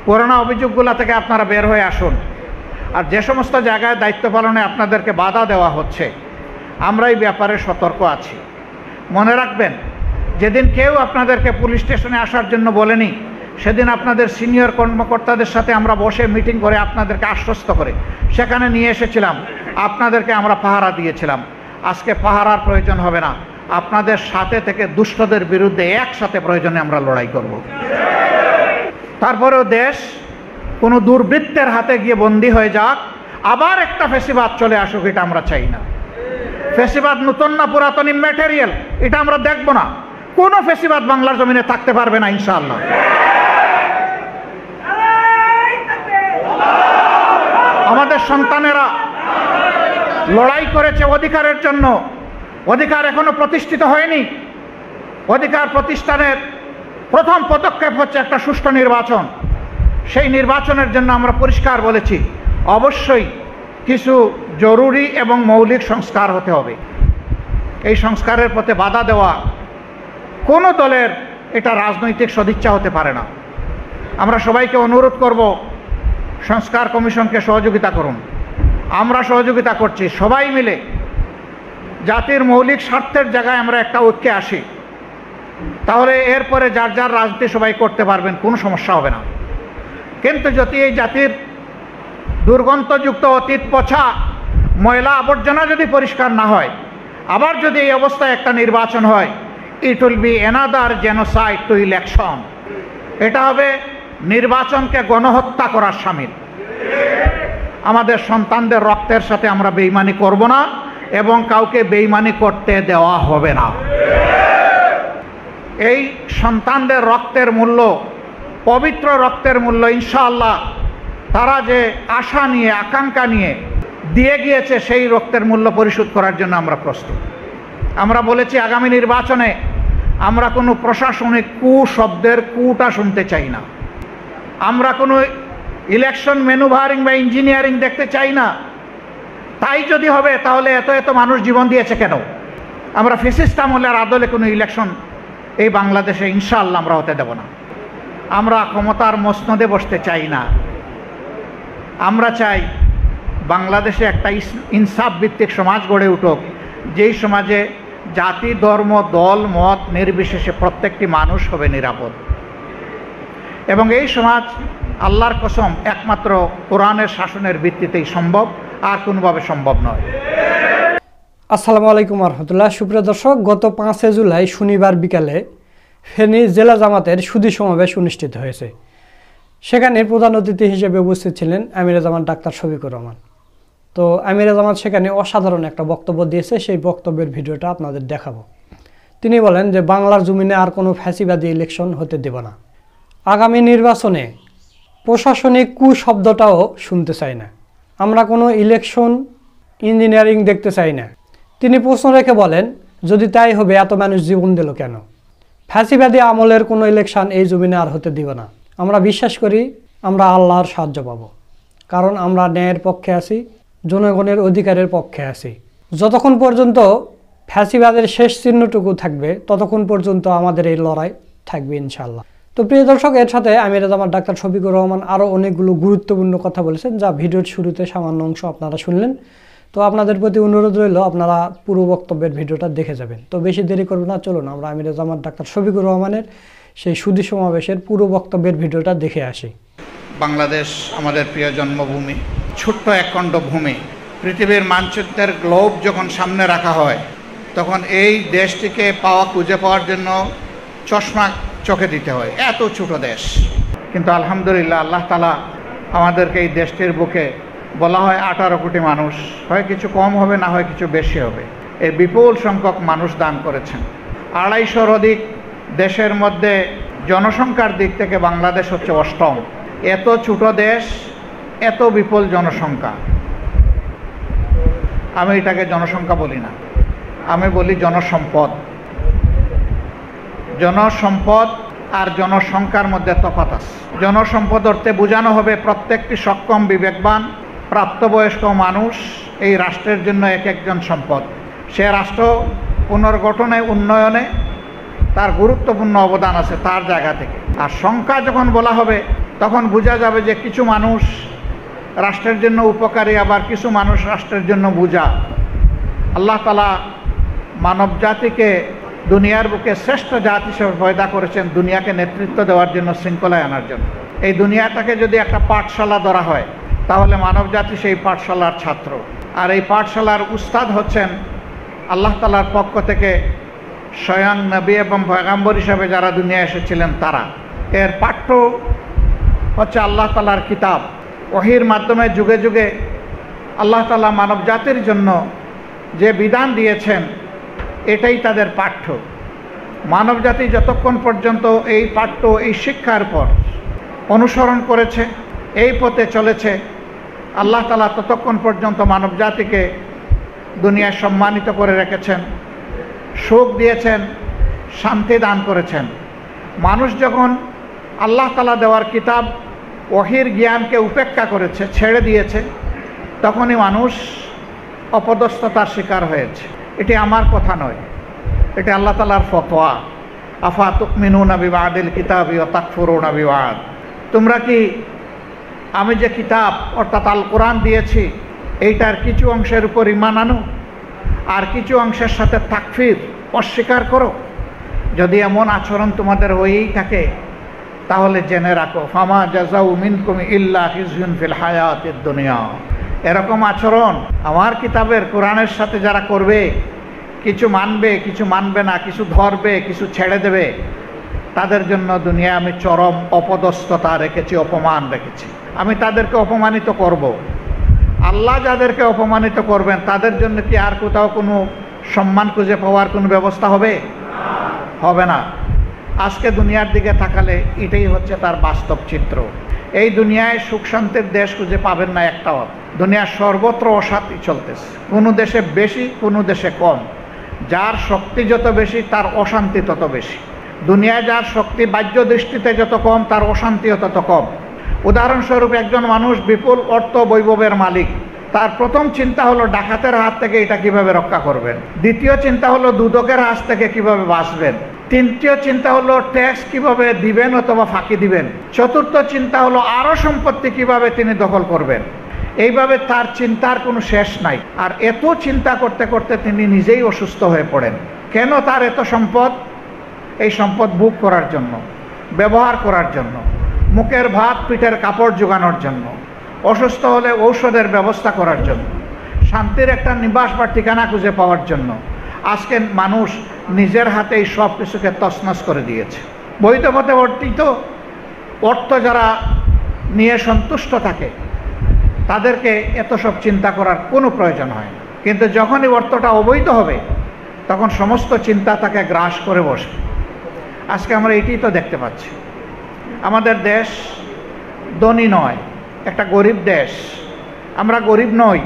পুরোনো অভিযোগগুলো থেকে আপনারা বের হয়ে আসুন। আর যে সমস্ত জায়গায় দায়িত্ব পালনে আপনাদেরকে বাধা দেওয়া হচ্ছে, আমরা এই ব্যাপারে সতর্ক আছি। মনে রাখবেন, যেদিন কেউ আপনাদেরকে পুলিশ স্টেশনে আসার জন্য বলেনি, সেদিন আপনাদের সিনিয়র কর্মকর্তাদের সাথে আমরা বসে মিটিং করে আপনাদেরকে আশ্বস্ত করে সেখানে নিয়ে এসেছিলাম, আপনাদেরকে আমরা পাহারা দিয়েছিলাম। আজকে পাহারার প্রয়োজন হবে না, আপনাদের সাথে থেকে দুষ্টদের বিরুদ্ধে একসাথে প্রয়োজনে আমরা লড়াই করব। তারপরেও দেশ কোনো দুর্বৃত্তের হাতে গিয়ে বন্দী হয়ে যাক, আবার একটা ফেসিবাদ চলে আসুক, এটা আমরা চাই না। ফেসিবাদ নতুন না পুরাতন, ইম্যাটেরিয়াল, এটা আমরা দেখব না। কোনো ফেসিবাদ বাংলার জমিনে থাকতে পারবে না ইনশাআল্লাহ। আমাদের সন্তানেরা লড়াই করেছে অধিকারের জন্য, অধিকার এখনো প্রতিষ্ঠিত হয়নি। অধিকার প্রতিষ্ঠানের প্রথম পদক্ষেপ হচ্ছে একটা সুষ্ঠু নির্বাচন। সেই নির্বাচনের জন্য আমরা পরিষ্কার বলেছি, অবশ্যই কিছু জরুরি এবং মৌলিক সংস্কার হতে হবে। এই সংস্কারের পথে বাধা দেওয়া কোনো দলের এটা রাজনৈতিক সদিচ্ছা হতে পারে না। আমরা সবাইকে অনুরোধ করব, সংস্কার কমিশনকে সহযোগিতা করুন। আমরা সহযোগিতা করছি, সবাই মিলে জাতির মৌলিক স্বার্থের জায়গায় আমরা একটা ঐক্যে আসি, তাহলে এরপরে যার যার রাজনীতি সবাই করতে পারবেন, কোনো সমস্যা হবে না। কিন্তু যদি এই জাতির দুর্গন্ধযুক্ত অতীত পচা ময়লা আবর্জনা যদি পরিষ্কার না হয়, আবার যদি এই অবস্থায় একটা নির্বাচন হয়, it will be another genocide two election. এটা হবে নির্বাচনকে গণহত্যা করার শামিল। আমাদের সন্তানদের রক্তের সাথে আমরা বেইমানি করব না এবং কাউকে বেইমানি করতে দেওয়া হবে না। এই সন্তানদের রক্তের মূল্য, পবিত্র রক্তের মূল্য ইনশাআল্লাহ তারা যে আশা নিয়ে আকাঙ্ক্ষা নিয়ে দিয়ে গিয়েছে, সেই রক্তের মূল্য পরিশোধ করার জন্য আমরা প্রস্তুত। আমরা বলেছি, আগামী নির্বাচনে আমরা কোনো প্রশাসনিক শব্দের কুটা শুনতে চাই না। আমরা কোনো ইলেকশন ম্যানুভারিং বা ইঞ্জিনিয়ারিং দেখতে চাই না। তাই যদি হবে, তাহলে এত এত মানুষ জীবন দিয়েছে কেন? আমরা ফ্যাসিস্ট আমলের আদলে কোনো ইলেকশন এই বাংলাদেশে ইনশাআল্লাহ আমরা হতে দেব না। আমরা ক্ষমতার মসনদে বসতে চাই না। আমরা চাই বাংলাদেশে একটা ইনসাফ ভিত্তিক সমাজ গড়ে উঠুক, যেই সমাজে জাতি, ধর্ম, দল, মত নির্বিশেষে প্রত্যেকটি মানুষ হবে নিরাপদ। এবং এই সমাজ আল্লাহর কসম একমাত্র কোরআনের শাসনের ভিত্তিতেই সম্ভব, আর কোনোভাবে সম্ভব নয়। আসসালামু আলাইকুম রহমতুল্লাহ। সুপ্রিয় দর্শক, গত 5 জুলাই শনিবার বিকালে ফেনী জেলা জামাতের সুধী সমাবেশ অনুষ্ঠিত হয়েছে। সেখানে প্রধান অতিথি হিসেবে উপস্থিত ছিলেন আমিরে জামাত ডাক্তার শফিকুর রহমান। তো আমিরে জামাত সেখানে অসাধারণ একটা বক্তব্য দিয়েছে, সেই বক্তব্যের ভিডিওটা আপনাদের দেখাবো। তিনি বলেন যে বাংলার জমিনে আর কোনো ফ্যাসিবাদী ইলেকশন হতে দেব না। আগামী নির্বাচনে প্রশাসনিক শব্দটাও শুনতে চাই না। আমরা কোনো ইলেকশন ইঞ্জিনিয়ারিং দেখতে চাই না। তিনি প্রশ্ন রেখে বলেন, যদি তাই হবে এত মানুষ জীবন দিল কেন? ফ্যাসিবাদী আমলের কোনো ইলেকশন এই জমিনে আর হতে দিব না। আমরা বিশ্বাস করি আমরা আল্লাহর সাহায্য পাব, কারণ আমরা ন্যায়ের পক্ষে আছি, জনগণের অধিকারের পক্ষে আছি। যতক্ষণ পর্যন্ত ফ্যাসিবাদের শেষ চিহ্নটুকু থাকবে, ততক্ষণ পর্যন্ত আমাদের এই লড়াই থাকবে ইনশাআল্লাহ। তো প্রিয় দর্শক, এর সাথে আমিরে জামাত ডাক্তার শফিকুর রহমান আরও অনেকগুলো গুরুত্বপূর্ণ কথা বলেছেন, যা ভিডিওর শুরুতে সামান্য অংশ আপনারা শুনলেন। তো আপনাদের প্রতি অনুরোধ রইল, আপনারা পুরো বক্তব্যের ভিডিওটা দেখে যাবেন। তো বেশি দেরি করব না, চলুন আমরা আমিরে জামাত ডাক্তার শফিকুর রহমানের সেই সুধী সমাবেশের পুরো বক্তব্যের ভিডিওটা দেখে আসি। বাংলাদেশ আমাদের প্রিয় জন্মভূমি, ছোট্ট একখণ্ড ভূমি। পৃথিবীর মানচিত্রের গ্লোব যখন সামনে রাখা হয়, তখন এই দেশটিকে খুঁজে পাওয়ার জন্য চশমা চোখে দিতে হয়। এত ছোট দেশ, কিন্তু আলহামদুলিল্লাহ আল্লাহ তাআলা আমাদেরকে এই দেশটির বুকে, বলা হয় 18 কোটি মানুষ, হয় কিছু কম হবে, না হয় কিছু বেশি হবে, এই বিপুল সংখ্যক মানুষ দান করেছেন। 250-র অধিক দেশের মধ্যে জনসংখ্যার দিক থেকে বাংলাদেশ হচ্ছে 8ম। এত ছোট দেশ, এত বিপুল জনসংখ্যা। আমি এটাকে জনসংখ্যা বলি না, আমি বলি জনসম্পদ। জনসম্পদ আর জনসংখ্যার মধ্যে তফাৎ আছে। জনসম্পদ অর্থে বোঝানো হবে প্রত্যেকটি সক্ষম, বিবেকবান, প্রাপ্তবয়স্ক মানুষ এই রাষ্ট্রের জন্য এক একজন সম্পদ। সে রাষ্ট্র পুনর্গঠনে, উন্নয়নে তার গুরুত্বপূর্ণ অবদান আছে তার জায়গা থেকে। আর সংখ্যা যখন বলা হবে, তখন বোঝা যাবে যে কিছু মানুষ রাষ্ট্রের জন্য উপকারী, আবার কিছু মানুষ রাষ্ট্রের জন্য বোঝা। আল্লাহ তাআলা মানব জাতিকে দুনিয়ার বুকে শ্রেষ্ঠ জাতি হিসেবে পয়দা করেছেন দুনিয়াকে নেতৃত্ব দেওয়ার জন্য, শৃঙ্খলায় আনার জন্য। এই দুনিয়াটাকে যদি একটা পাঠশালা ধরা হয় তাহলে মানব জাতি সেই পাঠশালার ছাত্র। আর এই পাঠশালার উস্তাদ হচ্ছেন আল্লাহ তাআলার পক্ষ থেকে স্বয়ং নবী এবং পয়গম্বর হিসাবে যারা দুনিয়া এসেছিলেন তারা। এর পাঠ্য হচ্ছে আল্লাহ তাআলার কিতাব। ওহীর মাধ্যমে যুগে যুগে আল্লাহ তাআলা মানব জাতির জন্য যে বিধান দিয়েছেন এটাই তাদের পাঠ্য। মানব জাতি যতক্ষণ পর্যন্ত এই পাঠ্য, এই শিক্ষার পর অনুসরণ করেছে, এই পথে চলেছে, আল্লাহ তাআলা ততক্ষণ পর্যন্ত মানব জাতিকে দুনিয়ায় সম্মানিত করে রেখেছেন, সুখ দিয়েছেন, শান্তি দান করেছেন। মানুষ যখন আল্লাহ তাআলা দেওয়ার কিতাব ওহীর জ্ঞানকে উপেক্ষা করেছে, ছেড়ে দিয়েছে, তখনই মানুষ অপদস্থতার শিকার হয়েছে। এটি আমার কথা নয়, এটি আল্লাহ তাআলার ফতোয়া। আফা তুমিনুনা বিবাদিল কিতাবি ওয়া তাকফুরুনা বিবাদ। তোমরা কি আমি যে কিতাব অর্থাৎ আল কোরআন দিয়েছি এইটার কিছু অংশের উপর ঈমান আনো আর কিছু অংশের সাথে তাকফির, অস্বীকার করো? যদি এমন আচরণ তোমাদের হয়েই থাকে তাহলে জেনে রাখো, ফামা জাযাউ মিনকুম ইল্লা খিজয়ুন ফিল হায়াতিদ দুনিয়া। এরকম আচরণ আমার কিতাবের কোরআনের সাথে যারা করবে, কিছু মানবে, কিছু মানবে না, কিছু ধরবে, কিছু ছেড়ে দেবে, তাদের জন্য দুনিয়া আমি চরম অপদস্থতা রেখেছি, অপমান রেখেছি। আমি তাদেরকে অপমানিত করব। আল্লাহ যাদেরকে অপমানিত করবেন তাদের জন্য কি আর কোথাও কোনো সম্মান খুঁজে পাওয়ার কোনো ব্যবস্থা হবে? হবে না। আজকে দুনিয়ার দিকে তাকালে এটাই হচ্ছে তার বাস্তব চিত্র। এই দুনিয়ায় সুখ শান্তির দেশ খুঁজে পাবেন না একটাও। দুনিয়ার সর্বত্র অশান্তি চলতেছে, কোনো দেশে বেশি, কোনো দেশে কম। যার শক্তি যত বেশি তার অশান্তি তত বেশি। দুনিয়ায় যার শক্তি বাহ্য দৃষ্টিতে যত কম তার অশান্তিও তত কম। উদাহরণস্বরূপ একজন মানুষ বিপুল অর্থ বৈভবের মালিক, তার প্রথম চিন্তা হলো ডাকাতের হাত থেকে এটা কিভাবে রক্ষা করবেন, দ্বিতীয় চিন্তা হলো দুদকের হাত থেকে কিভাবে বাঁচবেন, তৃতীয় চিন্তা হলো ট্যাক্স কিভাবে দিবেন অথবা ফাঁকি দিবেন, চতুর্থ চিন্তা হলো আরও সম্পত্তি কিভাবে তিনি দখল করবেন। এইভাবে তার চিন্তার কোনো শেষ নাই। আর এত চিন্তা করতে করতে তিনি নিজেই অসুস্থ হয়ে পড়েন। কেন তার এত সম্পদ? এই সম্পদ ভোগ করার জন্য, ব্যবহার করার জন্য, মুখের ভাত পিঠের কাপড় জোগানোর জন্য, অসুস্থ হলে ঔষধের ব্যবস্থা করার জন্য, শান্তির একটা নিবাস বা ঠিকানা খুঁজে পাওয়ার জন্য। আজকে মানুষ নিজের হাতেই সব কিছুকে তছনছ করে দিয়েছে। বৈধ পথে অর্জিত অর্থ যারা নিয়ে সন্তুষ্ট থাকে তাদেরকে এত সব চিন্তা করার কোনো প্রয়োজন হয় না। কিন্তু যখনই অর্থটা অবৈধ হবে তখন সমস্ত চিন্তা তাকে গ্রাস করে বসে। আজকে আমরা এটিই তো দেখতে পাচ্ছি। আমাদের দেশ ধনী নয়, একটা গরিব দেশ। আমরা গরিব নই,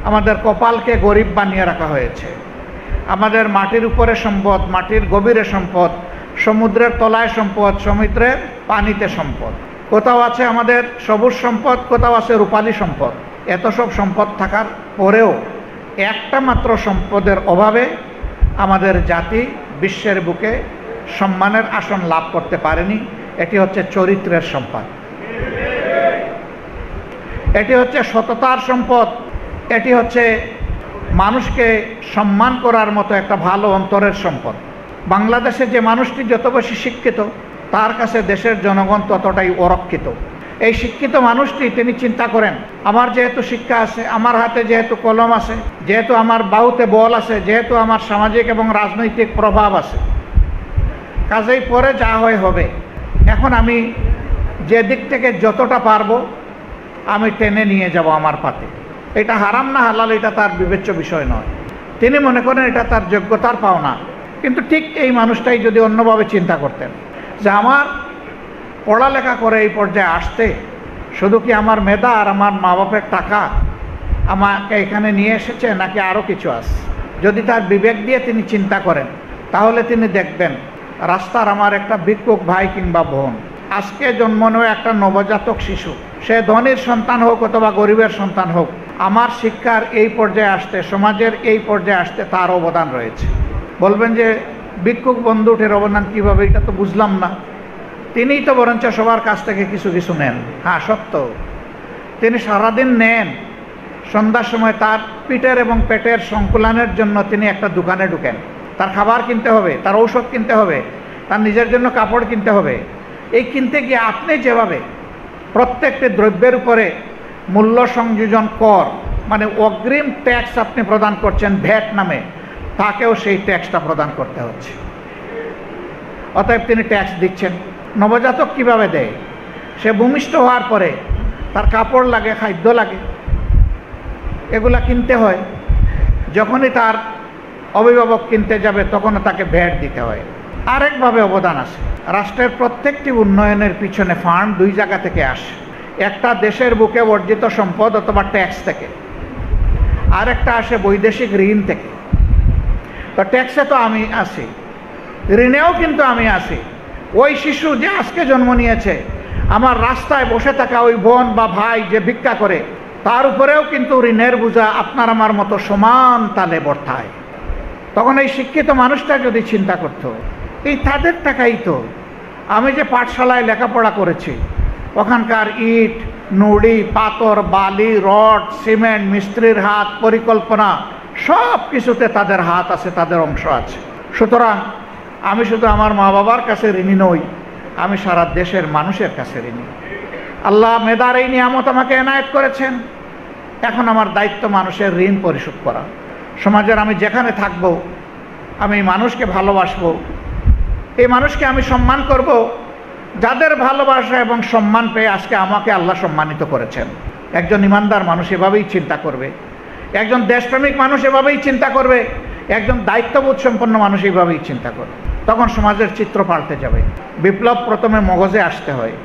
আমাদের কপালকে গরিব বানিয়ে রাখা হয়েছে। আমাদের মাটির উপরে সম্পদ, মাটির গভীরে সম্পদ, সমুদ্রের তলায় সম্পদ, সমুদ্রের পানিতে সম্পদ। কোথাও আছে আমাদের সবুজ সম্পদ, কোথাও আছে রূপালী সম্পদ। এত সব সম্পদ থাকার পরেও একটা মাত্র সম্পদের অভাবে আমাদের জাতি বিশ্বের বুকে সম্মানের আসন লাভ করতে পারেনি। এটি হচ্ছে চরিত্রের সম্পদ, এটি হচ্ছে সততার সম্পদ, এটি হচ্ছে মানুষকে সম্মান করার মতো একটা ভালো অন্তরের সম্পদ। বাংলাদেশে যে মানুষটি যত বেশি শিক্ষিত তার কাছে দেশের জনগণ ততটাই অরক্ষিত। এই শিক্ষিত মানুষটি তিনি চিন্তা করেন, আমার যেহেতু শিক্ষা আছে, আমার হাতে যেহেতু কলম আছে, যেহেতু আমার বাহুতে বল আছে, যেহেতু আমার সামাজিক এবং রাজনৈতিক প্রভাব আছে, কাজেই পরে যা হয় হবে। এখন আমি যে দিক থেকে যতটা পারবো আমি টেনে নিয়ে যাব আমার পাতে। এটা হারাম না হালাল এটা তার বিবেচ্য বিষয় নয়। তিনি মনে করেন এটা তার যোগ্যতার পাওনা। কিন্তু ঠিক এই মানুষটাই যদি অন্যভাবে চিন্তা করতেন যে আমার পড়ালেখা করে এই পর্যায়ে আসতে শুধু কি আমার মেধা আর আমার মা বাপের টাকা আমাকে এখানে নিয়ে এসেছে নাকি আরও কিছু আছে, যদি তার বিবেক দিয়ে তিনি চিন্তা করেন তাহলে তিনি দেখবেন রাস্তার আমার একটা ভিক্ষুক ভাই কিংবা বোন, আজকে জন্ম নেওয়া একটা নবজাতক শিশু, সে ধনীর সন্তান হোক অথবা গরিবের সন্তান হোক, আমার শিক্ষার এই পর্যায়ে আসতে, সমাজের এই পর্যায়ে আসতে তার অবদান রয়েছে। বলবেন যে ভিক্ষুক বন্ধুটির অবদান কীভাবে, এটা তো বুঝলাম না। তিনিই তো বরঞ্চ সবার কাছ থেকে কিছু কিছু নেন। হ্যাঁ সত্য, তিনি সারাদিন নেন, সন্ধ্যার সময় তার পিঠের এবং পেটের সংকুলানের জন্য তিনি একটা দোকানে ঢুকেন। তার খাবার কিনতে হবে, তার ঔষধ কিনতে হবে, তার নিজের জন্য কাপড় কিনতে হবে। এই কিনতে গিয়ে আপনি যেভাবে প্রত্যেকটি দ্রব্যের উপরে মূল্য সংযোজন কর মানে অগ্রিম ট্যাক্স আপনি প্রদান করছেন ভ্যাট নামে, তাকেও সেই ট্যাক্সটা প্রদান করতে হচ্ছে। অতএব তিনি ট্যাক্স দিচ্ছেন। নবজাতক কিভাবে দেয়? সে ভূমিষ্ঠ হওয়ার পরে তার কাপড় লাগে, খাদ্য লাগে, এগুলা কিনতে হয়। যখনই তার অভিভাবক কিনতে যাবে তখনও তাকে ভ্যাট দিতে হয়। আরেকভাবে অবদান আছে। রাষ্ট্রের প্রত্যেকটি উন্নয়নের পিছনে ফান্ড দুই জায়গা থেকে আসে। একটা দেশের বুকে অর্জিত সম্পদ অথবা ট্যাক্স থেকে, আরেকটা আসে বৈদেশিক ঋণ থেকে। তো ট্যাক্সে তো আমি আছি, ঋণেও কিন্তু আমি আছি। ওই শিশু যে আজকে জন্ম নিয়েছে, আমার রাস্তায় বসে থাকা ওই বোন বা ভাই যে ভিক্ষা করে, তার উপরেও কিন্তু ঋণের বোঝা আপনার আমার মতো সমান তালে বর্তায়। তখন এই শিক্ষিত মানুষটা যদি চিন্তা করত, এই তাদের টাকাই তো। আমি যে পাঠশালায় লেখাপড়া করেছি, ওখানকার ইট, নুড়ি, পাথর, বালি, রড, সিমেন্ট, মিস্ত্রির হাত, পরিকল্পনা, সব কিছুতে তাদের হাত আছে, তাদের অংশ আছে। সুতরাং আমি শুধু আমার মা বাবার কাছে ঋণী নই, আমি সারা দেশের মানুষের কাছে ঋণী। আল্লাহ মেধার এই নিয়ামত আমাকে এনায়েত করেছেন। এখন আমার দায়িত্ব মানুষের ঋণ পরিশোধ করা। সমাজের আমি যেখানে থাকব, আমি মানুষকে ভালোবাসবো, এই মানুষকে আমি সম্মান করব, যাদের ভালোবাসা এবং সম্মান পেয়ে আজকে আমাকে আল্লাহ সম্মানিত করেছেন। একজন ইমানদার মানুষ এভাবেই চিন্তা করবে, একজন দেশপ্রেমিক মানুষ এভাবেই চিন্তা করবে, একজন দায়িত্ববোধ সম্পন্ন মানুষ এইভাবেই চিন্তা করবে। তখন সমাজের চিত্র পাল্টে যাবে। বিপ্লব প্রথমে মগজে আসতে হয়,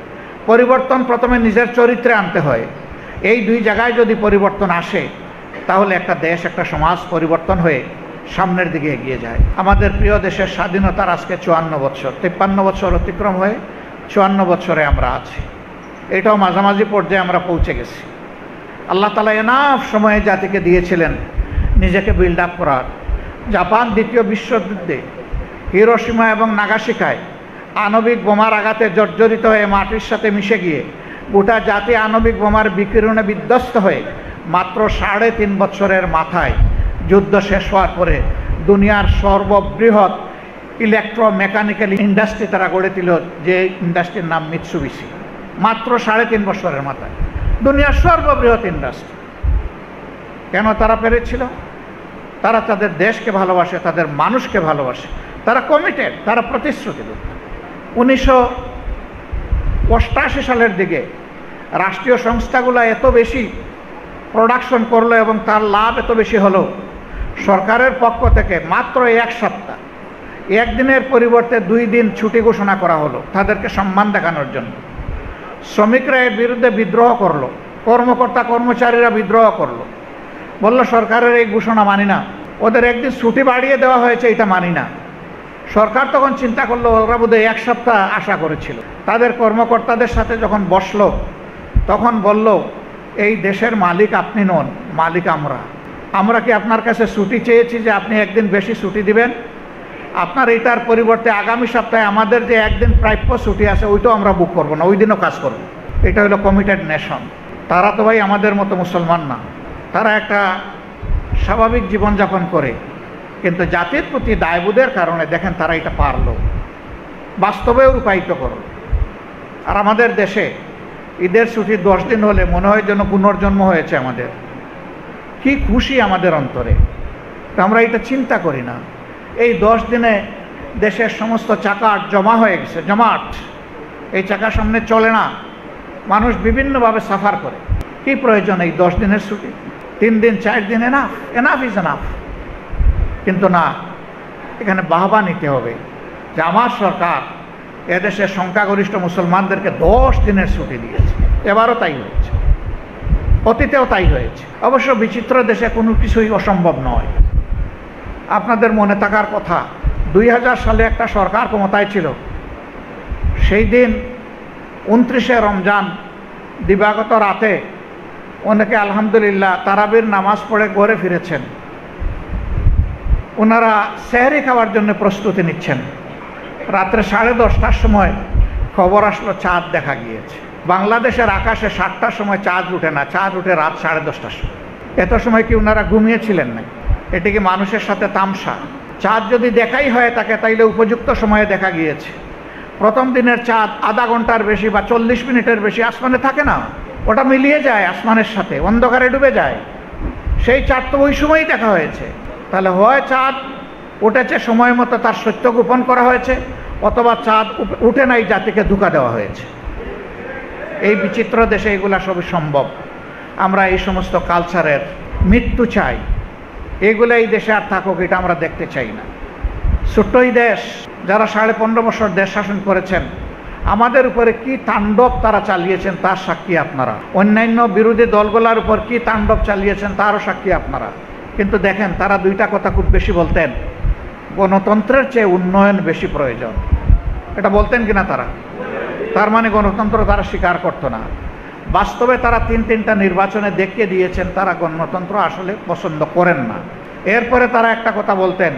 পরিবর্তন প্রথমে নিজের চরিত্রে আনতে হয়। এই দুই জায়গায় যদি পরিবর্তন আসে, তাহলে একটা দেশ, একটা সমাজ পরিবর্তন হয়ে সামনের দিকে এগিয়ে যায়। আমাদের প্রিয় দেশের স্বাধীনতার আজকে 54 বছর, 53 বছর অতিক্রম হয়ে 54 বছরে আমরা আছি। এটাও মাঝামাঝি পর্যায়ে আমরা পৌঁছে গেছি। আল্লাহ তাআলা এনাফ সময়ে জাতিকে দিয়েছিলেন নিজেকে বিল্ড আপ করার। জাপান দ্বিতীয় বিশ্বযুদ্ধে হিরোশিমা এবং নাগাসাকিয় আণবিক বোমার আঘাতে জর্জরিত হয়ে মাটির সাথে মিশে গিয়ে গোটা জাতি আণবিক বোমার বিকিরণে বিধ্বস্ত হয়ে মাত্র 3.5 বছরের মাথায় যুদ্ধ শেষ হওয়ার পরে দুনিয়ার সর্ববৃহৎ ইলেকট্রোমেকানিক্যাল ইন্ডাস্ট্রি তারা গড়ে তুল, যে ইন্ডাস্ট্রির নাম মিৎসুবিশি। মাত্র 3.5 বছরের মাথায় দুনিয়ার সর্ববৃহৎ ইন্ডাস্ট্রি। কেন তারা পেরেছিল? তারা তাদের দেশকে ভালোবাসে, তাদের মানুষকে ভালোবাসে, তারা কমিটেড, তারা প্রতিশ্রুতিবদ্ধ। 1988 সালের দিকে রাষ্ট্রীয় সংস্থাগুলো এত বেশি প্রোডাকশন করলো এবং তার লাভ এত বেশি হলো, সরকারের পক্ষ থেকে মাত্র 1 সপ্তাহ, একদিনের পরিবর্তে 2 দিন ছুটি ঘোষণা করা হলো তাদেরকে সম্মান দেখানোর জন্য। শ্রমিকরা এর বিরুদ্ধে বিদ্রোহ করলো, কর্মকর্তা কর্মচারীরা বিদ্রোহ করলো, বলল সরকারের এই ঘোষণা মানি না, ওদের একদিন ছুটি বাড়িয়ে দেওয়া হয়েছে, এটা মানি না। সরকার তখন চিন্তা করলো ওরা বোধহয় 1 সপ্তাহ আশা করেছিল। তাদের কর্মকর্তাদের সাথে যখন বসলো, তখন বলল এই দেশের মালিক আপনি নন, মালিক আমরা। আমরা কি আপনার কাছে ছুটি চেয়েছি যে আপনি একদিন বেশি ছুটি দিবেন? আপনার এটার পরিবর্তে আগামী সপ্তাহে আমাদের যে একদিন প্রাপ্য ছুটি আছে ওইটাও আমরা বুক করবো না, ওই দিনও কাজ করব। এটা হলো কমিটেড নেশন। তারা তো ভাই আমাদের মতো মুসলমান না, তারা একটা স্বাভাবিক জীবনযাপন করে, কিন্তু জাতির প্রতি দায়বোধের কারণে দেখেন তারা এটা পারলো, বাস্তবেও রূপায়িত করল। আর আমাদের দেশে ঈদের ছুটি 10 দিন হলে মনে হয় যেন পুনর্জন্ম হয়েছে আমাদের। কি খুশি আমাদের অন্তরে, আমরা এটা চিন্তা করি না। এই 10 দিনে দেশের সমস্ত চাকা জমা হয়ে গেছে, জমাট। এই চাকা সামনে চলে না, মানুষ বিভিন্নভাবে সাফার করে। কি প্রয়োজন এই 10 দিনের ছুটি? 3 দিন 4 দিন এনাফ, এনাফ ইজ এনাফ। কিন্তু না, এখানে বাহবা নিতে হবে যে আমার সরকার এদেশের সংখ্যাগরিষ্ঠ মুসলমানদেরকে 10 দিনের ছুটি দিয়েছে। এবারও তাই হয়েছে, অতীতেও তাই হয়েছে। অবশ্য বিচিত্র দেশে কোনো কিছুই অসম্ভব নয়। আপনাদের মনে থাকার কথা, 2000 সালে একটা সরকার ক্ষমতায় ছিল। সেই দিন 29শে রমজান দিবাগত রাতে অনেকে আলহামদুলিল্লাহ তারাবির নামাজ পড়ে ঘরে ফিরেছেন। ওনারা সেহরি খাওয়ার জন্য প্রস্তুতি নিচ্ছেন। রাত্রে 10:30টার সময় খবর আসলো চাঁদ দেখা গিয়েছে। বাংলাদেশের আকাশে 7টার সময় চাঁদ উঠে না, চাঁদ উঠে রাত 10:30টার সময়। এত সময় কি ওনারা ঘুমিয়েছিলেন না? এটি কি মানুষের সাথে তামসা? চাঁদ যদি দেখাই হয় তাকে, তাইলে উপযুক্ত সময়ে দেখা গিয়েছে। প্রথম দিনের চাঁদ আধা ঘন্টার বেশি বা 40 মিনিটের বেশি আসমানে থাকে না, ওটা মিলিয়ে যায় আসমানের সাথে, অন্ধকারে ডুবে যায়। সেই চাঁদ তো ওই সময়ই দেখা হয়েছে। তাহলে হয় চাঁদ উঠেছে সময় মতো, তার সত্য গোপন করা হয়েছে, অথবা চাঁদ উঠে নাই, জাতিকে ধোঁকা দেওয়া হয়েছে। এই বিচিত্র দেশে এগুলা সবই সম্ভব। আমরা এই সমস্ত কালচারের মৃত্যু চাই, এগুলো এই দেশে আর থাকুক, এটা আমরা দেখতে চাই না। ছোট্টই দেশ, যারা 15.5 বছর দেশ শাসন করেছেন, আমাদের উপরে কি তাণ্ডব তারা চালিয়েছেন তার সাক্ষী আপনারা। অন্যান্য বিরোধী দলগুলোর উপর কি তাণ্ডব চালিয়েছেন তারও সাক্ষী আপনারা। কিন্তু দেখেন, তারা দুইটা কথা খুব বেশি বলতেন, গণতন্ত্রের চেয়ে উন্নয়ন বেশি প্রয়োজন। এটা বলতেন কিনা তারা? তার মানে গণতন্ত্র তারা স্বীকার করতো না। বাস্তবে তারা 3টা নির্বাচনে দেখিয়ে দিয়েছেন তারা গণতন্ত্র আসলে পছন্দ করেন না। এরপরে তারা একটা কথা বলতেন,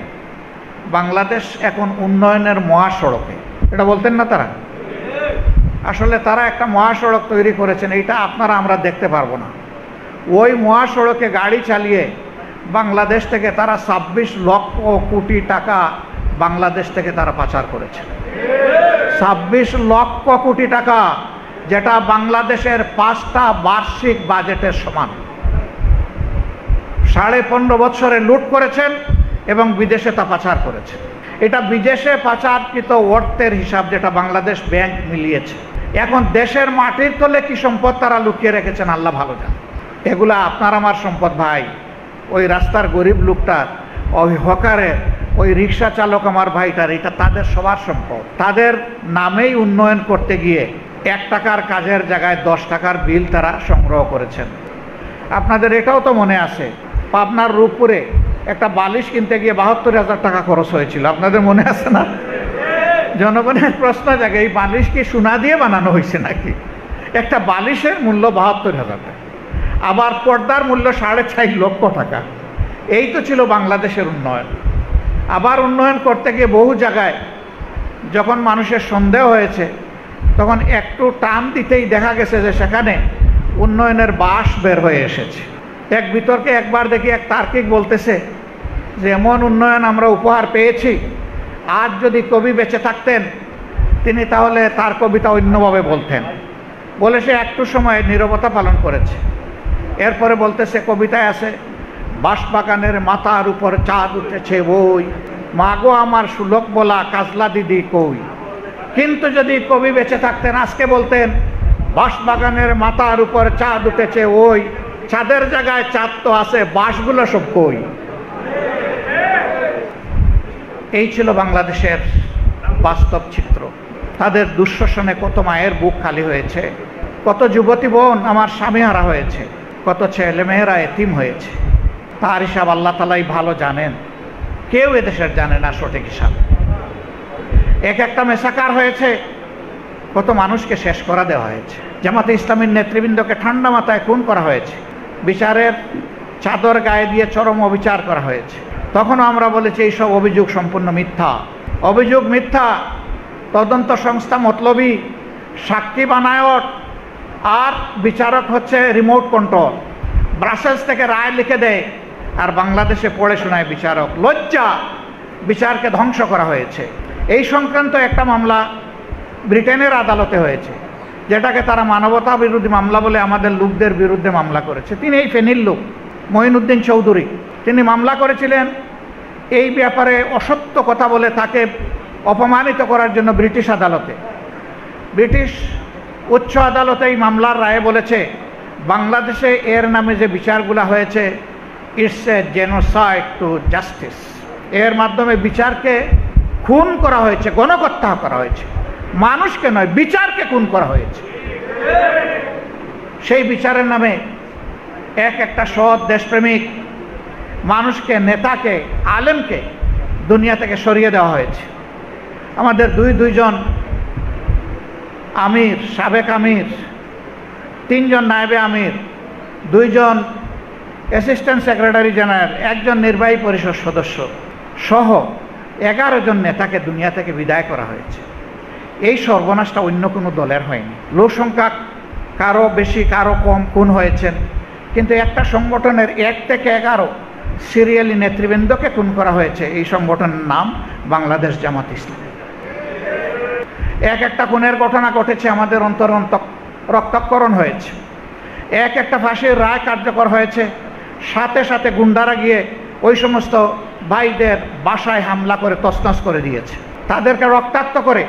বাংলাদেশ এখন উন্নয়নের মহাসড়কে। এটা বলতেন না তারা? আসলে তারা একটা মহাসড়ক তৈরি করেছেন, এইটা আপনারা আমরা দেখতে পারবো না। ওই মহাসড়কে গাড়ি চালিয়ে বাংলাদেশ থেকে তারা 26 লক্ষ কোটি টাকা বাংলাদেশ থেকে তারা পাচার করেছে। 26 লক্ষ কোটি টাকা, যেটা বাংলাদেশের 5টা বার্ষিক বাজেটের সমান। 15.5 বছরে লুট করেছেন এবং বিদেশে তা পাচার করেছে। এটা বিদেশে পাচারকৃত অর্থের হিসাব, যেটা বাংলাদেশ ব্যাংক মিলিয়েছে। এখন দেশের মাটির তলে কি সম্পদ তারা লুকিয়ে রেখেছেন আল্লাহ ভালো জানে। এগুলা আপনার আমার সম্পদ ভাই। ওই রাস্তার গরিব লোকটার, ওই হকারের, ওই রিক্সা চালক আমার ভাইটার, এটা তাদের সবার সম্পদ। তাদের নামেই উন্নয়ন করতে গিয়ে 1 টাকার কাজের জায়গায় 10 টাকার বিল তারা সংগ্রহ করেছেন। আপনাদের এটাও তো মনে আছে, পাবনার রূপপুরে একটা বালিশ কিনতে গিয়ে 72,000 টাকা খরচ হয়েছিল। আপনাদের মনে আছে না? জনগণের প্রশ্ন জাগে, এই বালিশ কি সোনা দিয়ে বানানো হয়েছে নাকি? একটা বালিশের মূল্য 72,000 টাকা, আবার পর্দার মূল্য 4.5 লক্ষ টাকা। এই তো ছিল বাংলাদেশের উন্নয়ন। আবার উন্নয়ন করতে গিয়ে বহু জায়গায় যখন মানুষের সন্দেহ হয়েছে, তখন একটু টান দিতেই দেখা গেছে যে সেখানে উন্নয়নের বাঁশ বের হয়ে এসেছে। এক বিতর্কে একবার দেখি এক তার্কিক বলতেছে যে এমন উন্নয়ন আমরা উপহার পেয়েছি, আজ যদি কবি বেঁচে থাকতেন তিনি তাহলে তার কবিতা অন্যভাবে বলতেন। বলে সে একটু সময় নীরবতা পালন করেছে। এরপরে বলতেছে, কবিতায় আছে, বাঁশবাগানের মাথার উপর চাঁদ উঠেছে ওই, মাগো আমার সুলক বলা কাজলা দিদি কই। কিন্তু যদি কবি বেঁচে থাকতেন আজকে বলতেন, বাঁশবাগানের মাথার উপর চাঁদ উঠেছে ওই, চাঁদের জায়গায় চাঁদ তো আছে, বাঁশগুলো সব কই। এই ছিল বাংলাদেশের বাস্তব চিত্র। তাদের দুঃশাসনে কত মায়ের বুক খালি হয়েছে, কত যুবতী বোন আমার স্বামী হারা হয়েছে, কত ছেলেমেয়েরা এতিম হয়েছে। তার হিসাব আল্লাহ তাআলাই ভালো জানেন, কেউ এদেশের জানে না সঠিক হিসাব। একটা মেসাকার হয়েছে, কত মানুষকে শেষ করা দেওয়া হয়েছে। জামাতে ইসলামীর নেতৃবৃন্দকে ঠান্ডা মাথায় খুন করা হয়েছে, বিচারের চাদর গায়ে দিয়ে চরম অবিচার করা হয়েছে। তখনও আমরা বলেছি এইসব অভিযোগ সম্পূর্ণ মিথ্যা, অভিযোগ মিথ্যা। তদন্ত সংস্থা মতলবী, সাক্ষী বানায়ট, আর বিচারক হচ্ছে রিমোট কন্ট্রোল। ব্রাসেলস থেকে রায় লিখে দেয় আর বাংলাদেশে পড়ে শোনায় বিচারক। লজ্জা, বিচারকে ধ্বংস করা হয়েছে। এই সংক্রান্ত একটা মামলা ব্রিটেনের আদালতে হয়েছে, যেটাকে তারা মানবতা বিরোধী মামলা বলে আমাদের লোকদের বিরুদ্ধে মামলা করেছে। তিনি এই ফেনীর লোক মঈনুদ্দিন চৌধুরী, তিনি মামলা করেছিলেন এই ব্যাপারে অসত্য কথা বলে তাকে অপমানিত করার জন্য ব্রিটিশ আদালতে। ব্রিটিশ উচ্চ আদালতে এই মামলার রায়ে বলেছে, বাংলাদেশে এর নামে যে বিচারগুলো হয়েছে, it's a genocide to justice. এর মাধ্যমে বিচারকে খুন করা হয়েছে, গণহত্যা করা হয়েছে, মানুষকে নয় বিচারকে খুন করা হয়েছে। সেই বিচারের নামে একটা সৎ দেশপ্রেমিক মানুষকে, নেতাকে, আলেমকে দুনিয়া থেকে সরিয়ে দেওয়া হয়েছে। আমাদের দুইজন আমির, সাবেক আমির, 3 জন নায়েবে আমির, 2 জন অ্যাসিস্ট্যান্ট সেক্রেটারি জেনারেল, 1 জন নির্বাহী পরিষদ সদস্য সহ 11 জন নেতাকে দুনিয়া থেকে বিদায় করা হয়েছে। এই সর্বনাশটা অন্য কোনো দলের হয়নি। লোক সংখ্যা কারো বেশি কারো কম খুন হয়েছেন, কিন্তু একটা সংগঠনের 1 থেকে 11 সিরিয়ালি নেতৃবৃন্দকে খুন করা হয়েছে। এই সংগঠনের নাম বাংলাদেশ জামাত ইসলামী। একটা খুনের ঘটনা ঘটেছে, আমাদের অন্তর রক্তক্ষরণ হয়েছে। একটা ফাঁসির রায় কার্যকর হয়েছে, সাথে সাথে গুন্ডারা গিয়ে ওই সমস্ত ভাইদের বাসায় হামলা করে তছনছ করে দিয়েছে, তাদেরকে রক্তাক্ত করে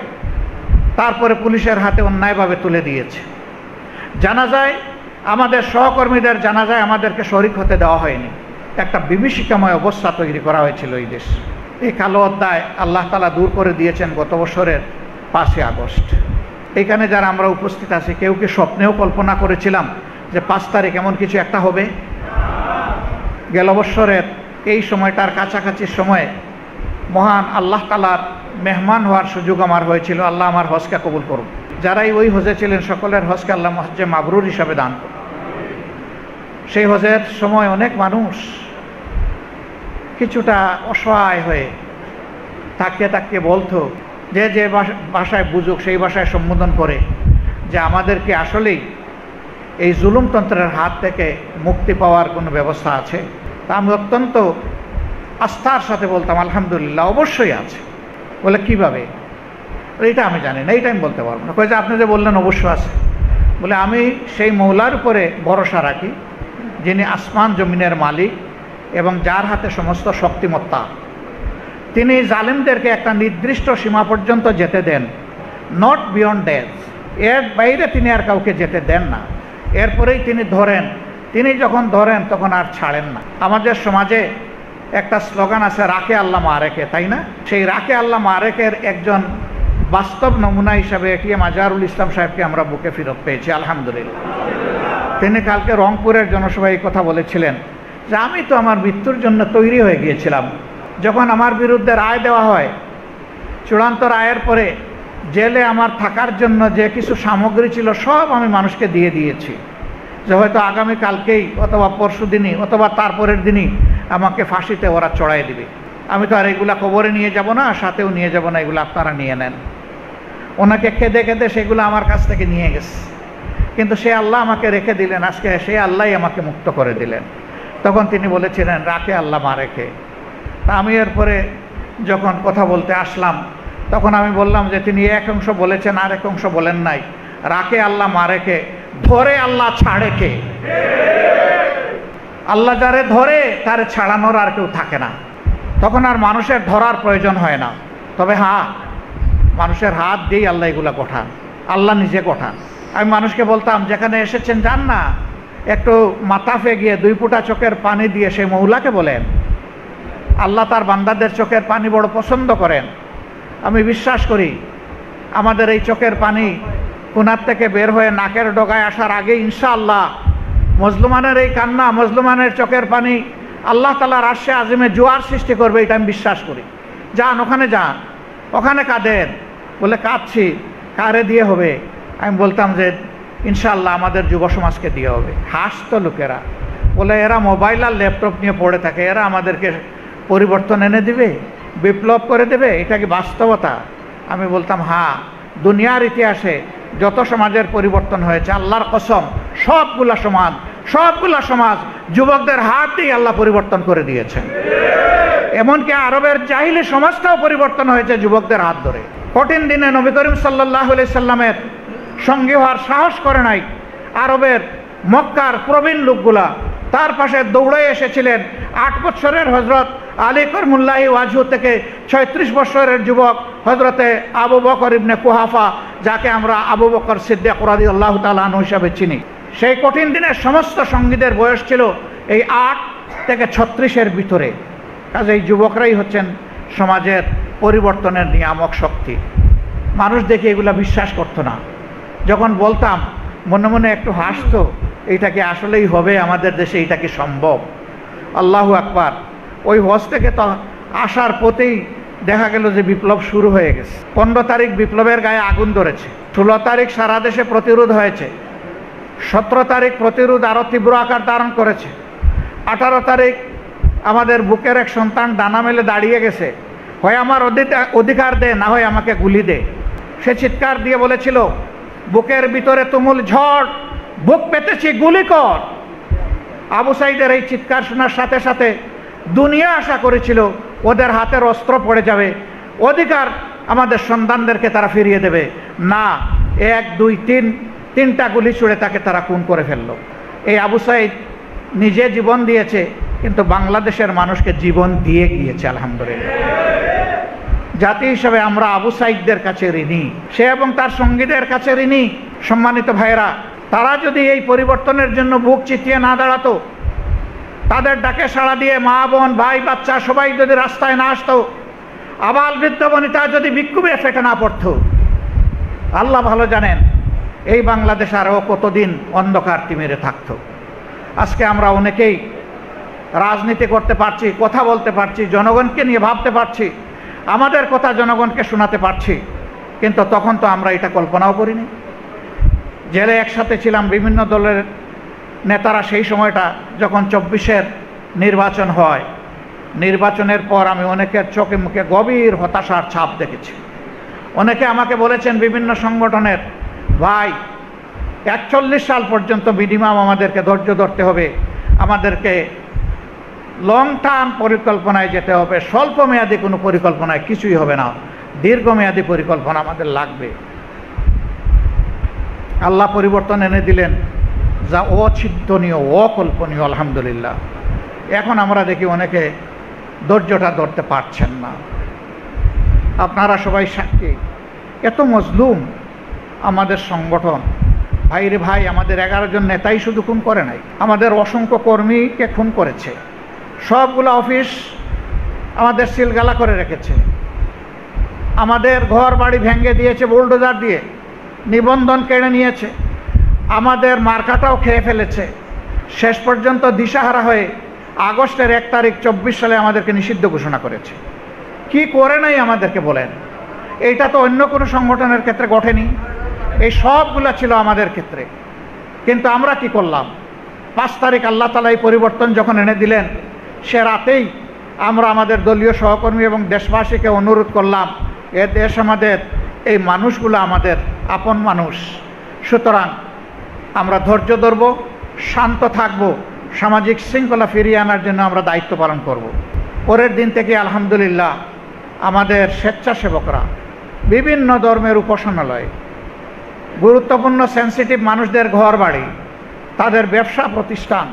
তারপরে পুলিশের হাতে অন্যায়ভাবে তুলে দিয়েছে। জানাজায় আমাদের সহকর্মীদের জানাজায় আমাদেরকে শরীক হতে দেওয়া হয়নি। একটা বিভীষিকাময় অবস্থা তৈরি করা হয়েছিল এই দেশ। এই কালো অধ্যায় আল্লাহ তাআলা দূর করে দিয়েছেন গত বছরের 5 আগস্ট। এখানে যারা আমরা উপস্থিত আছি, কেউ কি স্বপ্নেও কল্পনা করেছিলাম যে 5 তারিখ এমন কিছু একটা হবে? গেল বছরের এই সময়টার কাছাকাছি সময়ে মহান আল্লাহ তাআলার মেহমান হওয়ার সুযোগ আমার হয়েছিল। আল্লাহ আমার হজকে কবুল করুন। যারাই ওই হজে ছিলেন সকলের হজকে আল্লাহ হজ্জে মাবরুর হিসাবে দান করুন। সেই হজের সময় অনেক মানুষ কিছুটা অসহায় হয়ে তাকিয়ে তাকিয়ে বলতো, যে ভাষায় বুঝুক সেই ভাষায় সম্বোধন করে, যে আমাদেরকে আসলেই এই জুলুমতন্ত্রের হাত থেকে মুক্তি পাওয়ার কোনো ব্যবস্থা আছে? তা আমি অত্যন্ত আস্থার সাথে বলতাম, আলহামদুলিল্লাহ, অবশ্যই আছে। বলে কিভাবে? এইটা আমি জানি না, এইটা আমি বলতে পারবো না। কয়ে যে আপনি যে বললেন অবশ্যই আছে। বলে আমি সেই মৌলার উপরে ভরসা রাখি, যিনি আসমান জমিনের মালিক এবং যার হাতে সমস্ত শক্তিমত্তা। তিনি জালিমদেরকে একটা নির্দিষ্ট সীমা পর্যন্ত যেতে দেন, নট বিয়ন্ড ডেথ। এর বাইরে তিনি আর কাউকে যেতে দেন না। এরপরেই তিনি ধরেন, তিনি যখন ধরেন তখন আর ছাড়েন না। আমাদের সমাজে একটা স্লোগান আছে, রাখে আল্লাহ মারেকে, তাই না? সেই রাখে আল্লাহ মারেকের একজন বাস্তব নমুনা হিসাবে এটিএম আজহারুল ইসলাম সাহেবকে আমরা বুকে ফেরত পেয়েছি, আলহামদুলিল্লাহ। তিনি কালকে রংপুরের জনসভায় কথা বলেছিলেন যে আমি তো আমার মৃত্যুর জন্য তৈরি হয়ে গিয়েছিলাম। যখন আমার বিরুদ্ধে রায় দেওয়া হয়, চূড়ান্ত রায়ের পরে জেলে আমার থাকার জন্য যে কিছু সামগ্রী ছিল সব আমি মানুষকে দিয়ে দিয়েছি, যে হয়তো আগামী কালকেই অথবা পরশু দিনই অথবা তারপরের দিনই আমাকে ফাঁসিতে ওরা চড়াই দিবে। আমি তো আর এগুলা কবরে নিয়ে যাব না, সাথেও নিয়ে যাব না, এগুলো আপনারা নিয়ে নেন। ওনাকে খেদে খেদে সেগুলো আমার কাছ থেকে নিয়ে গেছে, কিন্তু সে আল্লাহ আমাকে রেখে দিলেন। আজকে সে আল্লাহই আমাকে মুক্ত করে দিলেন। তখন তিনি বলেছিলেন, রাখে আল্লাহ মা রেখে। তা আমি এরপরে যখন কথা বলতে আসলাম, তখন আমি বললাম যে তিনি এক অংশ বলেছেন, আর এক অংশ বলেন নাই। রাখে আল্লাহ মা রেখে, ধরে আল্লাহ ছাড়ে কে? আল্লাহ যারে ধরে তারে ছাড়ানোর আর কেউ থাকে না। তখন আর মানুষের ধরার প্রয়োজন হয় না। তবে হ্যাঁ, মানুষের হাত দিয়েই আল্লাহ এগুলা গঠান, আল্লাহ নিজে গঠান। আমি মানুষকে বলতাম, যেখানে এসেছেন যান না, একটু মাতাফে গিয়ে 2 ফোঁটা চোখের পানি দিয়ে সেই মৌলাকে বলেন। আল্লাহ তার বান্দাদের চোখের পানি বড় পছন্দ করেন। আমি বিশ্বাস করি আমাদের এই চোখের পানি কোনার থেকে বের হয়ে নাকের ডগায় আসার আগে ইনশাআল্লাহ মজলুমানের এই কান্না, মজলুমানের চোখের পানি আল্লাহ তাআলার আরশে আজিমে জোয়ার সৃষ্টি করবে, এটা আমি বিশ্বাস করি। যান, ওখানে যান, ওখানে কাঁদেন। বলে কাঁদছি, কারে দিয়ে হবে? আমি বলতাম যে ইনশাআল্লাহ আমাদের যুব সমাজকে দিয়ে হবে। হাসতো লোকেরা, বলে এরা মোবাইল আর ল্যাপটপ নিয়ে পড়ে থাকে, এরা আমাদেরকে পরিবর্তন এনে দিবে, বিপ্লব করে দেবে, এটা কি বাস্তবতা? আমি বলতাম হ্যাঁ, দুনিয়ার ইতিহাসে যত সমাজের পরিবর্তন হয়েছে আল্লাহর কসম সবগুলা সমাজ যুবকদের হাত দিয়ে আল্লাহ পরিবর্তন করে দিয়েছেন। এমনকি আরবের জাহিলি সমাজটাও পরিবর্তন হয়েছে যুবকদের হাত ধরে। কঠিন দিনে নবী করিম সাল্লাল্লাহু আলাইহি সাল্লামের সঙ্গী হওয়ার সাহস করে নাই আরবের মক্কার প্রবীণ লোকগুলা, তার পাশে দৌড়ে এসেছিলেন 8 বছরের হজরত আলী করমুল্লাহি ওয়াজহু থেকে 36 বছরের যুবক হজরতে আবু বকর ইবনে কুহাফা, যাকে আমরা আবু বকর সিদ্দিক রাদিয়াল্লাহু তাআলা আনহু হিসাবে চিনি। সেই কঠিন দিনের সমস্ত সঙ্গীদের বয়স ছিল এই 8 থেকে 36-এর ভিতরে। কাজেই যুবকরাই হচ্ছেন সমাজের পরিবর্তনের নিয়ামক শক্তি। মানুষ দেখে এগুলা বিশ্বাস করতো না। যখন বলতাম মনে মনে একটু হাসতো, এইটা কি আসলেই হবে আমাদের দেশে, এইটা কি সম্ভব? আল্লাহু আকবার। ওই হজ থেকে তো আসার পথেই দেখা গেল যে বিপ্লব শুরু হয়ে গেছে। 15 তারিখ বিপ্লবের গায়ে আগুন ধরেছে, 16 তারিখ সারা দেশে প্রতিরোধ হয়েছে, 17 তারিখ প্রতিরোধ আরও তীব্র আকার ধারণ করেছে, 18 তারিখ আমাদের বুকের এক সন্তান ডানা মেলে দাঁড়িয়ে গেছে, হয় আমার অধিকার দে, না হয় আমাকে গুলি দে। সে চিৎকার দিয়ে বলেছিল, বুকের ভিতরে তুমুল ঝড়, বুক পেতেছি গুলি কর। আবু সাইদের এই চিৎকার শোনার সাথে সাথে দুনিয়া আশা করেছিল ওদের হাতের অস্ত্র পড়ে যাবে, অধিকার আমাদের সন্তানদেরকে তারা ফিরিয়ে দেবে। না, 1, 2, 3 তিনটা গুলি ছুড়ে তাকে তারা খুন করে ফেলল। এই আবু সাইদ নিজে জীবন দিয়েছে, কিন্তু বাংলাদেশের মানুষকে জীবন দিয়ে গিয়েছে আলহামদুলিল্লাহ। জাতি হিসেবে আমরা আবু সাইদদের কাছে ঋণী, সে এবং তার সঙ্গীদের কাছে ঋণী। সম্মানিত ভাইরা, তারা যদি এই পরিবর্তনের জন্য বুক চিতিয়ে না দাঁড়াতো, তাদের ডাকে সাড়া দিয়ে মা বোন ভাই বাচ্চা সবাই যদি রাস্তায় না আসতো, আবাল বৃদ্ধ বনিতা যদি বিক্ষোভে ফেটে না পড়তো, আল্লাহ ভালো জানেন এই বাংলাদেশ আরও কতদিন অন্ধকার তিমিরে থাকতো। আজকে আমরা অনেকেই রাজনীতি করতে পারছি, কথা বলতে পারছি, জনগণকে নিয়ে ভাবতে পারছি, আমাদের কথা জনগণকে শোনাতে পারছি, কিন্তু তখন তো আমরা এটা কল্পনাও করিনি। জেলে একসাথে ছিলাম বিভিন্ন দলের নেতারা। সেই সময়টা যখন 24-এর নির্বাচন হয়, নির্বাচনের পর আমি অনেকের চোখে মুখে গভীর হতাশার ছাপ দেখেছি। অনেকে আমাকে বলেছেন বিভিন্ন সংগঠনের, ভাই 41 সাল পর্যন্ত মিনিমাম আমাদেরকে ধৈর্য ধরতে হবে, আমাদেরকে লং টার্ম পরিকল্পনায় যেতে হবে, স্বল্প মেয়াদী কোনো পরিকল্পনায় কিছুই হবে না, দীর্ঘমেয়াদী পরিকল্পনা আমাদের লাগবে। আল্লাহ পরিবর্তন এনে দিলেন যা অচিন্তনীয়, অকল্পনীয় আলহামদুলিল্লাহ। এখন আমরা দেখি অনেকে ধৈর্যটা ধরতে পারছেন না। আপনারা সবাই সাক্ষী, এত মজলুম আমাদের সংগঠন। ভাইরে ভাই, আমাদের 11 জন নেতাই শুধু খুন করে নাই, আমাদের অসংখ্য কর্মীকে খুন করেছে, সবগুলো অফিস আমাদের সিলগালা করে রেখেছে, আমাদের ঘর বাড়ি ভেঙে দিয়েছে বুলডোজার দিয়ে, নিবন্ধন কেড়ে নিয়েছে, আমাদের মার্কাটাও খেয়ে ফেলেছে। শেষ পর্যন্ত দিশাহারা হয়ে আগস্টের 1 তারিখ 24 সালে আমাদেরকে নিষিদ্ধ ঘোষণা করেছে। কি করে নাই আমাদেরকে বলেন? এইটা তো অন্য কোনো সংগঠনের ক্ষেত্রে ঘটেনি, এই সবগুলো ছিল আমাদের ক্ষেত্রে। কিন্তু আমরা কি করলাম? 5 তারিখ আল্লাহ তাআলা এই পরিবর্তন যখন এনে দিলেন, সে রাতেই আমরা আমাদের দলীয় সহকর্মী এবং দেশবাসীকে অনুরোধ করলাম, এ দেশ আমাদের, এই মানুষগুলো আমাদের আপন মানুষ, সুতরাং আমরা ধৈর্য ধরব, শান্ত থাকব, সামাজিক শৃঙ্খলা ফিরিয়ে আনার জন্য আমরা দায়িত্ব পালন করব। পরের দিন থেকে আলহামদুলিল্লাহ আমাদের স্বেচ্ছাসেবকরা বিভিন্ন ধর্মের উপাসনালয়, গুরুত্বপূর্ণ সেন্সিটিভ মানুষদের ঘর বাড়ি, তাদের ব্যবসা প্রতিষ্ঠান,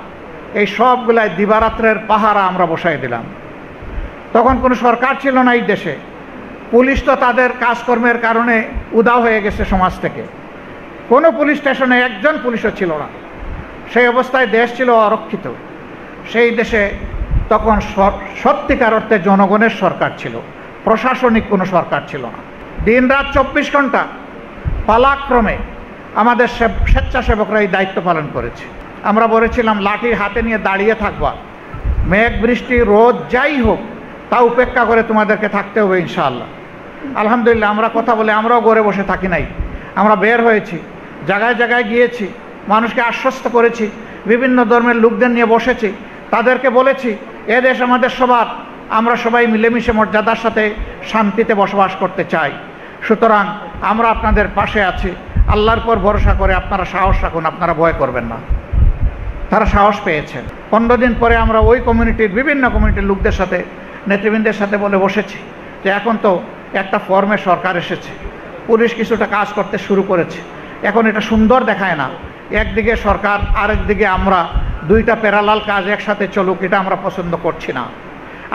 এই সবগুলায় দিবারাত্রের পাহারা আমরা বসাই দিলাম। তখন কোনো সরকার ছিল না এই দেশে, পুলিশ তো তাদের কাজকর্মের কারণে উধাও হয়ে গেছে সমাজ থেকে, কোনো পুলিশ স্টেশনে একজন পুলিশও ছিল না। সেই অবস্থায় দেশ ছিল অরক্ষিত। সেই দেশে তখন সত্যিকার অর্থে জনগণের সরকার ছিল, প্রশাসনিক কোনো সরকার ছিল না। দিন রাত 24 ঘন্টা পালাক্রমে আমাদের স্বেচ্ছাসেবকরা এই দায়িত্ব পালন করেছে। আমরা বলেছিলাম লাঠি হাতে নিয়ে দাঁড়িয়ে থাকবা, মেঘ বৃষ্টি রোদ যাই হোক তা উপেক্ষা করে তোমাদেরকে থাকতে হবে ইনশাআল্লাহ। আলহামদুলিল্লাহ আমরা কথা বলে আমরাও ঘরে বসে থাকি নাই, আমরা বের হয়েছি, জায়গায় জায়গায় গিয়েছি, মানুষকে আশ্বস্ত করেছি, বিভিন্ন ধর্মের লোকদের নিয়ে বসেছি, তাদেরকে বলেছি এ দেশ আমাদের সবার, আমরা সবাই মিলেমিশে মর্যাদার সাথে শান্তিতে বসবাস করতে চাই, সুতরাং আমরা আপনাদের পাশে আছি, আল্লাহর পর ভরসা করে আপনারা সাহস রাখুন, আপনারা ভয় করবেন না। তারা সাহস পেয়েছেন। 15 দিন পরে আমরা ওই কমিউনিটির বিভিন্ন কমিউনিটির লোকদের সাথে, নেতৃবৃন্দের সাথে বলে বসেছি যে এখন তো একটা ফর্মে সরকার এসেছে, পুলিশ কিছুটা কাজ করতে শুরু করেছে, এখন এটা সুন্দর দেখায় না, একদিকে সরকার আরেকদিকে আমরা, দুইটা প্যারালাল কাজ একসাথে চলুক, এটা আমরা পছন্দ করছি না।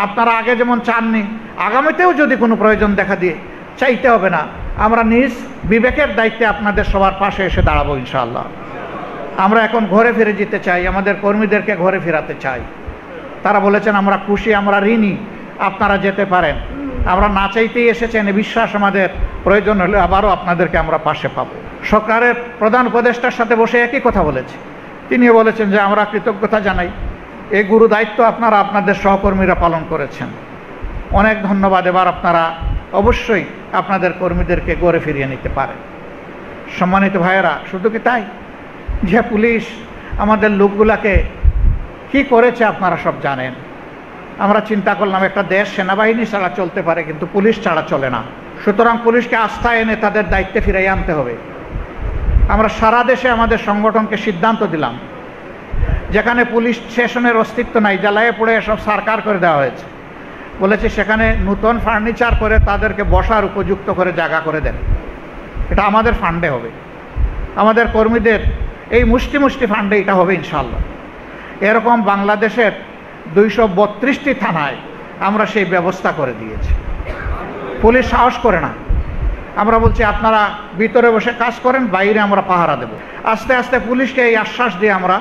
আপনারা আগে যেমন চাননি, আগামীতেও যদি কোনো প্রয়োজন দেখা দিয়ে চাইতে হবে না, আমরা নিজ বিবেকের দায়িত্বে আপনাদের সবার পাশে এসে দাঁড়াবো ইনশাআল্লাহ। আমরা এখন ঘরে ফিরে যেতে চাই, আমাদের কর্মীদেরকে ঘরে ফেরাতে চাই। তারা বলেছেন আমরা খুশি, আমরা ঋণী, আপনারা যেতে পারেন, আমরা না চাইতেই এসেছেন, বিশ্বাস আমাদের, প্রয়োজন হলে আবারও আপনাদেরকে আমরা পাশে পাবো। সরকারের প্রধান উপদেষ্টার সাথে বসে একই কথা বলেছি, তিনিও বলেছেন যে আমরা কৃতজ্ঞতা জানাই, এই গুরু দায়িত্ব আপনারা আপনাদের সহকর্মীরা পালন করেছেন, অনেক ধন্যবাদ। এবার আপনারা অবশ্যই আপনাদের কর্মীদেরকে ঘরে ফিরিয়ে নিতে পারেন। সম্মানিত ভাইয়েরা, শুধু কি তাই, যে পুলিশ আমাদের লোকগুলাকে কি করেছে আপনারা সব জানেন। আমরা চিন্তা করলাম একটা দেশ সেনাবাহিনী ছাড়া চলতে পারে, কিন্তু পুলিশ ছাড়া চলে না। সুতরাং পুলিশকে আস্থায় এনে তাদের দায়িত্বে ফিরিয়ে আনতে হবে। আমরা সারা দেশে আমাদের সংগঠনকে সিদ্ধান্ত দিলাম, যেখানে পুলিশ স্টেশনের অস্তিত্ব নাই, জ্বালায়ে পড়ে সব সরকার করে দেওয়া হয়েছে, বলেছে সেখানে নতুন ফার্নিচার করে তাদেরকে বসার উপযুক্ত করে জায়গা করে দেন। এটা আমাদের ফান্ডে হবে, আমাদের কর্মীদের এই মুষ্টি মুষ্টি ফান্ডে এটা হবে ইনশাআল্লাহ। এরকম বাংলাদেশের 232টি থানায় আমরা সেই ব্যবস্থা করে দিয়েছি। পুলিশ সাহস করে না, আমরা বলছি আপনারা ভিতরে বসে কাজ করেন, বাইরে আমরা পাহারা দেব। আস্তে আস্তে পুলিশকে এই আশ্বাস দিয়ে আমরা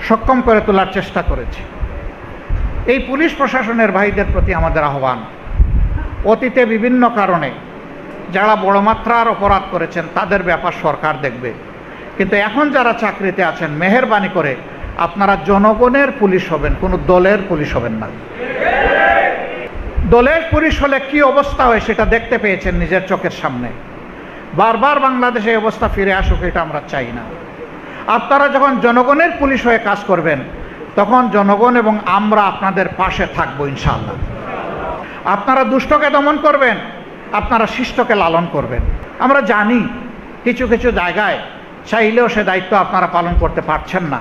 সক্ষম করে তোলার চেষ্টা করেছি। এই পুলিশ প্রশাসনের ভাইদের প্রতি আমাদের আহ্বান, অতীতে বিভিন্ন কারণে যারা বড় মাত্রার অপরাধ করেছেন তাদের ব্যাপার সরকার দেখবে, কিন্তু এখন যারা চাকরিতে আছেন মেহেরবানি করে আপনারা জনগণের পুলিশ হবেন, কোনো দলের পুলিশ হবেন না। দলের পুলিশ হলে কি অবস্থা হয় সেটা দেখতে পেয়েছেন নিজের চোখের সামনে। বারবার বাংলাদেশে এই অবস্থা ফিরে আসুক, এটা আমরা চাই না। আপনারা যখন জনগণের পুলিশ হয়ে কাজ করবেন তখন জনগণ এবং আমরা আপনাদের পাশে থাকবো ইনশাআল্লাহ। আপনারা দুষ্টকে দমন করবেন, আপনারা শিষ্টকে লালন করবেন। আমরা জানি কিছু কিছু জায়গায় চাইলেও সে দায়িত্ব আপনারা পালন করতে পারছেন না,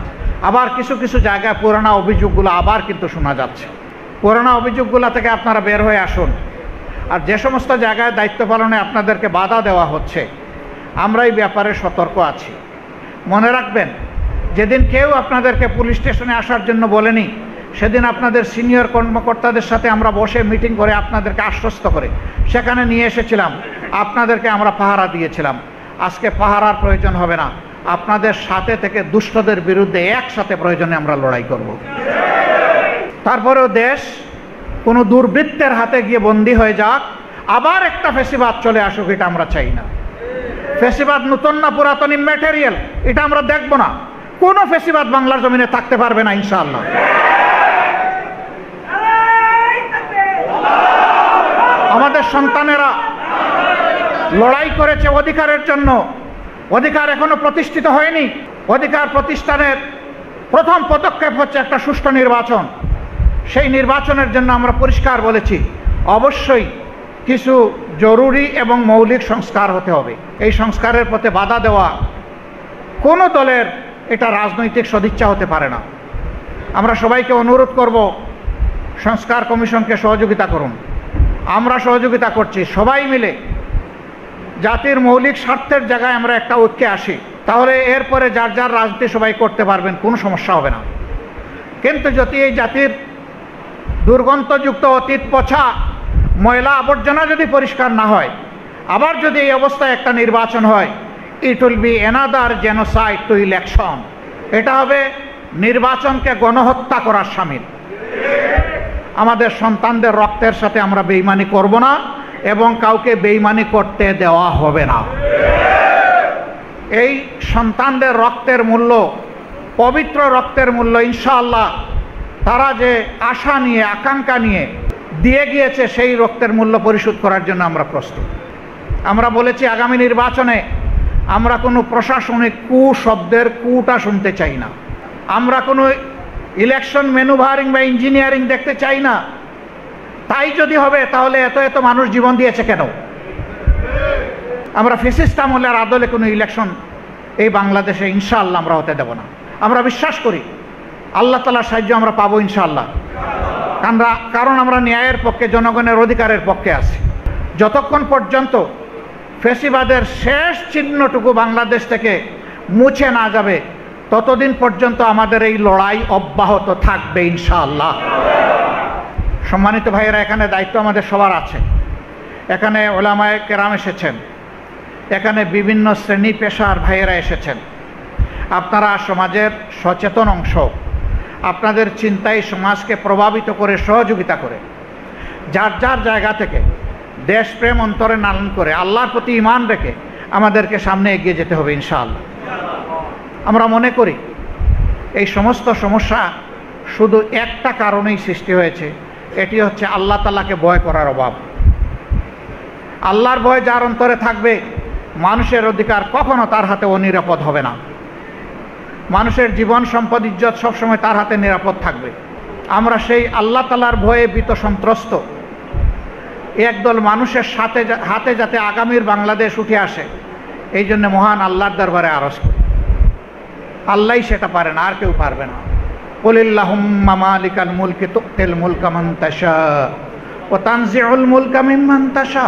আবার কিছু কিছু জায়গায় পুরানা অভিযোগগুলো আবার কিন্তু শোনা যাচ্ছে। পুরানা অভিযোগগুলো থেকে আপনারা বের হয়ে আসুন। আর যে সমস্ত জায়গায় দায়িত্ব পালনে আপনাদেরকে বাধা দেওয়া হচ্ছে আমরা এই ব্যাপারে সতর্ক আছি। মনে রাখবেন, যেদিন কেউ আপনাদেরকে পুলিশ স্টেশনে আসার জন্য বলেনি সেদিন আপনাদের সিনিয়র কর্মকর্তাদের সাথে আমরা বসে মিটিং করে আপনাদেরকে আশ্বস্ত করে সেখানে নিয়ে এসেছিলাম, আপনাদেরকে আমরা পাহারা দিয়েছিলাম। আজকে পাহারার প্রয়োজন হবে না, আপনাদের সাথে থেকে দুষ্টদের বিরুদ্ধে একসাথে প্রয়োজনে আমরা লড়াই করব। তারপরেও দেশ কোনো দুর্বৃত্তের হাতে গিয়ে বন্দী হয়ে যাক, আবার একটা ফেসিবাদ চলে আসুক, এটা আমরা চাই না। ফেসিবাদ নতুন না পুরাতন ইম্যাটেরিয়াল, এটা আমরা দেখব না। কোনো ফেসিবাদ বাংলার জমিনে থাকতে পারবে না ইনশাআল্লাহ। আমাদের সন্তানেরা লড়াই করেছে অধিকারের জন্য, অধিকার এখনো প্রতিষ্ঠিত হয়নি। অধিকার প্রতিষ্ঠানের প্রথম পদক্ষেপ হচ্ছে একটা সুষ্ঠু নির্বাচন। সেই নির্বাচনের জন্য আমরা পরিষ্কার বলেছি অবশ্যই কিছু জরুরি এবং মৌলিক সংস্কার হতে হবে। এই সংস্কারের পথে বাধা দেওয়া কোনো দলের এটা রাজনৈতিক সদিচ্ছা হতে পারে না। আমরা সবাইকে অনুরোধ করব, সংস্কার কমিশনকে সহযোগিতা করুন। আমরা সহযোগিতা করছি, সবাই মিলে জাতির মৌলিক স্বার্থের জায়গায় আমরা একটা ঐক্যে আসি, তাহলে এরপরে যার যার রাজনীতি সবাই করতে পারবেন, কোনো সমস্যা হবে না। কিন্তু যদি এই জাতির দুর্গন্ধযুক্ত অতীত পচা ময়লা আবর্জনা যদি পরিষ্কার না হয়, আবার যদি এই অবস্থায় একটা নির্বাচন হয়, it will be another genocide two election. এটা হবে নির্বাচনকে গণহত্যা করার শামিল। আমাদের সন্তানদের রক্তের সাথে আমরা বেইমানি করব না এবং কাউকে বেইমানি করতে দেওয়া হবে না। এই সন্তানদের রক্তের মূল্য, পবিত্র রক্তের মূল্য ইনশাআল্লাহ তারা যে আশা নিয়ে আকাঙ্ক্ষা নিয়ে দিয়ে গিয়েছে, সেই রক্তের মূল্য পরিশোধ করার জন্য আমরা প্রস্তুত। আমরা বলেছি আগামী নির্বাচনে আমরা কোনো প্রশাসনিক কু শব্দের কুটা শুনতে চাই না। আমরা কোনো ইলেকশন ম্যানুভারিং বা ইঞ্জিনিয়ারিং দেখতে চাই না। তাই যদি হবে তাহলে এত এত মানুষ জীবন দিয়েছে কেন? আমরা ফ্যাসিস্ট আমলের আদলে কোনো ইলেকশন এই বাংলাদেশে ইনশাআল্লাহ আমরা হতে দেব না। আমরা বিশ্বাস করি আল্লাহ তাআলার সাহায্য আমরা পাবো ইনশাআল্লাহ। কারণ আমরা ন্যায়ের পক্ষে, জনগণের অধিকারের পক্ষে আছি। যতক্ষণ পর্যন্ত ফ্যাসিবাদের শেষ চিহ্নটুকু বাংলাদেশ থেকে মুছে না যাবে ততদিন পর্যন্ত আমাদের এই লড়াই অব্যাহত থাকবে ইনশাআল্লাহ। সম্মানিত ভাইয়েরা, এখানে দায়িত্ব আমাদের সবার আছে। এখানে ওলামায়ে কেরাম এসেছেন, এখানে বিভিন্ন শ্রেণী পেশার ভাইয়েরা এসেছেন। আপনারা সমাজের সচেতন অংশ, আপনাদের চিন্তায় সমাজকে প্রভাবিত করে, সহযোগিতা করে, যার যার জায়গা থেকে দেশপ্রেম অন্তরে লালন করে, আল্লাহর প্রতি ঈমান রেখে আমাদেরকে সামনে এগিয়ে যেতে হবে ইনশাআল্লাহ। আমরা মনে করি এই সমস্ত সমস্যা শুধু একটা কারণেই সৃষ্টি হয়েছে, এটি হচ্ছে আল্লাহ তাআলাকে ভয় করার অভাব। আল্লাহর ভয় যার অন্তরে থাকবে, মানুষের অধিকার কখনো তার হাতে অনিরাপদ হবে না। মানুষের জীবন, সম্পদ, ইজ্জত সবসময় তার হাতে নিরাপদ থাকবে। আমরা সেই আল্লাহ তাআলার ভয়ে ভীত সন্ত্রস্ত, একদল মানুষের হাতে যাতে আগামীর বাংলাদেশ উঠে আসে, এই জন্য মহান আল্লাহর দরবারে আরজ করি। আল্লাহই সেটা পারেন, আর কেউ পারবে না। কুলিল্লাহুম্মা মালিকাল মুলকি তুতিল মুলকা মান তাশা ওয়া তানজিউল মুলকা মিম্মান তাশা।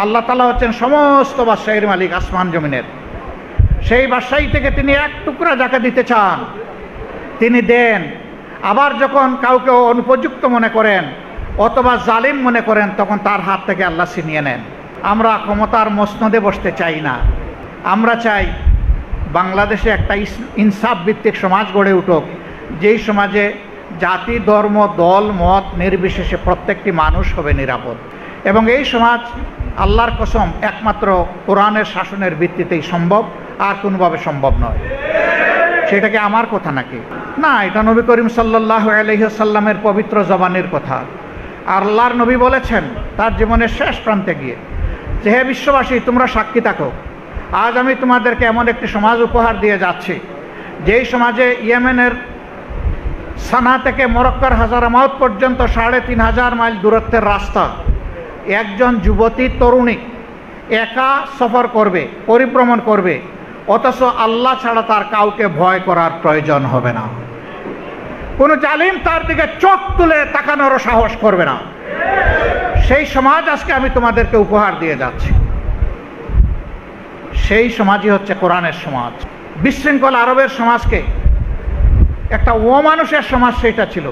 আল্লাহ তাআলা হচ্ছেন সমস্ত বাদশাহীর মালিক আসমান জমিনের। সেই বাদশাহী থেকে তিনি এক টুকরা যাকে দিতে চান তিনি দেন। আবার যখন কাউকে অনুপযুক্ত মনে করেন অথবা জালিম মনে করেন, তখন তার হাত থেকে আল্লাহ ছিনিয়ে নেন। আমরা ক্ষমতার মসনদে বসতে চাই না। আমরা চাই বাংলাদেশে একটা ইনসাফ ভিত্তিক সমাজ গড়ে উঠুক, যেই সমাজে জাতি, ধর্ম, দল, মত নির্বিশেষে প্রত্যেকটি মানুষ হবে নিরাপদ। এবং এই সমাজ আল্লাহর কসম একমাত্র কোরআনের শাসনের ভিত্তিতেই সম্ভব, আর কোনোভাবে সম্ভব নয়। সেটা কি আমার কথা নাকি? না, এটা নবী করিম সাল্লাল্লাহু আলাইহি ওয়াসাল্লামের পবিত্র জবানের কথা। আল্লাহর নবী বলেছেন তার জীবনের শেষ প্রান্তে গিয়ে যে, হে বিশ্ববাসী, তোমরা সাক্ষী থাকো, আজ আমি তোমাদেরকে এমন একটি সমাজ উপহার দিয়ে যাচ্ছি, যেই সমাজে ইয়েমেনের সানা থেকে মরক্কার হাজারামাউত পর্যন্ত ৩৫০০ মাইল দূরত্বের রাস্তা একজন যুবতী তরুণী একা সফর করবে, পরিভ্রমণ করবে, অথচ আল্লাহ ছাড়া তার কাউকে ভয় করার প্রয়োজন হবে না। কোনো জালিম তার দিকে চোখ তুলে তাকানোরও সাহস করবে না। সেই সমাজ আজকে আমি তোমাদেরকে উপহার দিয়ে যাচ্ছি। সেই সমাজই হচ্ছে কোরআনের সমাজ। বিশৃঙ্খল আরবের সমাজকে একটা অমানুষের সমাজ সেটা ছিল,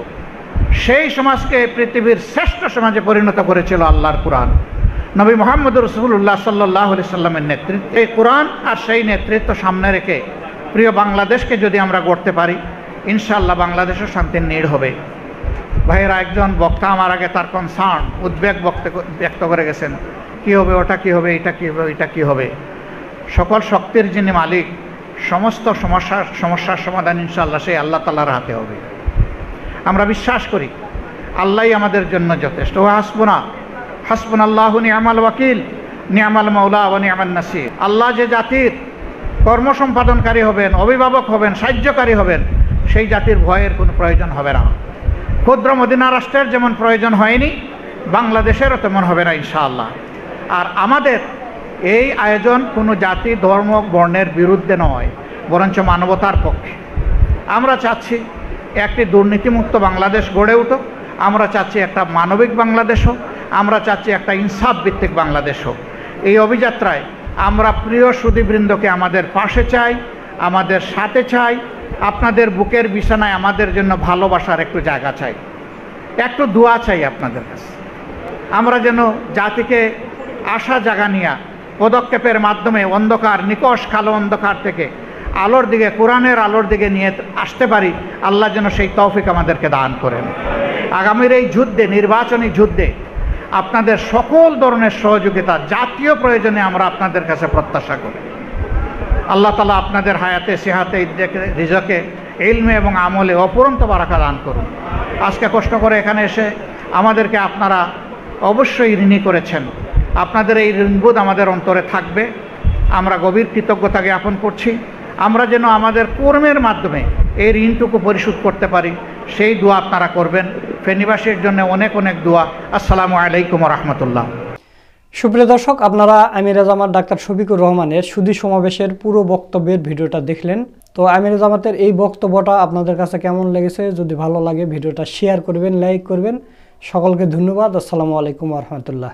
সেই সমাজকে পৃথিবীর শ্রেষ্ঠ সমাজে পরিণত করেছিল আল্লাহর কোরআন। নবী মুহাম্মদ রাসূলুল্লাহ সাল্লাল্লাহু আলাইহি সাল্লামের নেতৃত্বে এই কোরআন আর সেই নেতৃত্ব সামনে রেখে প্রিয় বাংলাদেশকে যদি আমরা গড়তে পারি, ইনশাআল্লাহ বাংলাদেশও শান্তির নীড় হবে। ভাইয়েরা, একজন বক্তা আমার আগে তার কনসার্ন, উদ্বেগ ব্যক্ত করে গেছেন, কি হবে, ওটা কি হবে, এটা কি হবে, এটা কি হবে। সকল শক্তির যিনি মালিক, সমস্ত সমস্যার সমাধান ইনশাআল্লাহ সেই আল্লাহ তাআলার হাতে হবে। আমরা বিশ্বাস করি আল্লাহই আমাদের জন্য যথেষ্ট। হাসবুনাল্লাহু নি'মাল ওয়াকিল, নি'মাল মাওলা ওয়া নি'মান নাসির। আল্লাহ যে জাতির কর্ম সম্পাদনকারী হবেন, অভিভাবক হবেন, সাহায্যকারী হবেন, সেই জাতির ভয়ের কোনো প্রয়োজন হবে না। ক্ষুদ্র মদিনা রাষ্ট্রের যেমন প্রয়োজন হয়নি, বাংলাদেশেরও তেমন হবে না ইনশাআল্লাহ। আর আমাদের এই আয়োজন কোনো জাতি, ধর্ম, বর্ণের বিরুদ্ধে নয়, বরঞ্চ মানবতার পক্ষে। আমরা চাচ্ছি একটি দুর্নীতিমুক্ত বাংলাদেশ গড়ে উঠুক, আমরা চাচ্ছি একটা মানবিক বাংলাদেশ হোক, আমরা চাচ্ছি একটা ইনসাফ ভিত্তিক বাংলাদেশ হোক। এই অভিযাত্রায় আমরা প্রিয় সুধীবৃন্দকে আমাদের পাশে চাই, আমাদের সাথে চাই। আপনাদের বুকের বিছানায় আমাদের জন্য ভালোবাসার একটু জায়গা চাই, একটু দোয়া চাই আপনাদের কাছে। আমরা যেন জাতিকে আশা জাগানিয়া পদক্ষেপের মাধ্যমে অন্ধকার, নিকষ কালো অন্ধকার থেকে আলোর দিকে, কোরআনের আলোর দিকে নিয়ে আসতে পারি। আল্লাহ যেন সেই তৌফিক আমাদেরকে দান করেন। আগামীর এই যুদ্ধে, নির্বাচনী যুদ্ধে আপনাদের সকল ধরনের সহযোগিতা জাতীয় প্রয়োজনে আমরা আপনাদের কাছে প্রত্যাশা করি। আল্লাহ তাআলা আপনাদের হায়াতে, সেহাতে, রিজকে, ইলমে এবং আমলে অপরন্ত বারাকা দান করুন। আজকে কষ্ট করে এখানে এসে আমাদেরকে আপনারা অবশ্যই ঋণী করেছেন। আপনাদের এই ঋণবোধ আমাদের অন্তরে থাকবে। আমরা গভীর কৃতজ্ঞতা জ্ঞাপন করছি। আমরা যেন আমাদের কর্মের মাধ্যমে এই ঋণটুকু পরিশোধ করতে পারি, সেই দোয়া আপনারা করবেন। ফেনীবাসীর জন্য অনেক অনেক দোয়া। আসসালামু আলাইকুম ওয়া রাহমাতুল্লাহ। সুপ্রিয় দর্শক, আপনারা আমিরে জামাত ডাক্তার শফিকুর রহমানের সুধী সমাবেশের পুরো বক্তব্যের ভিডিওটা দেখলেন। তো আমিরে জামাতের এই বক্তব্যটা আপনাদের কাছে কেমন লেগেছে? যদি ভালো লাগে ভিডিওটা শেয়ার করবেন, লাইক করবেন। সকলকে ধন্যবাদ। আসসালামু আলাইকুম ওয়া রাহমাতুল্লাহ।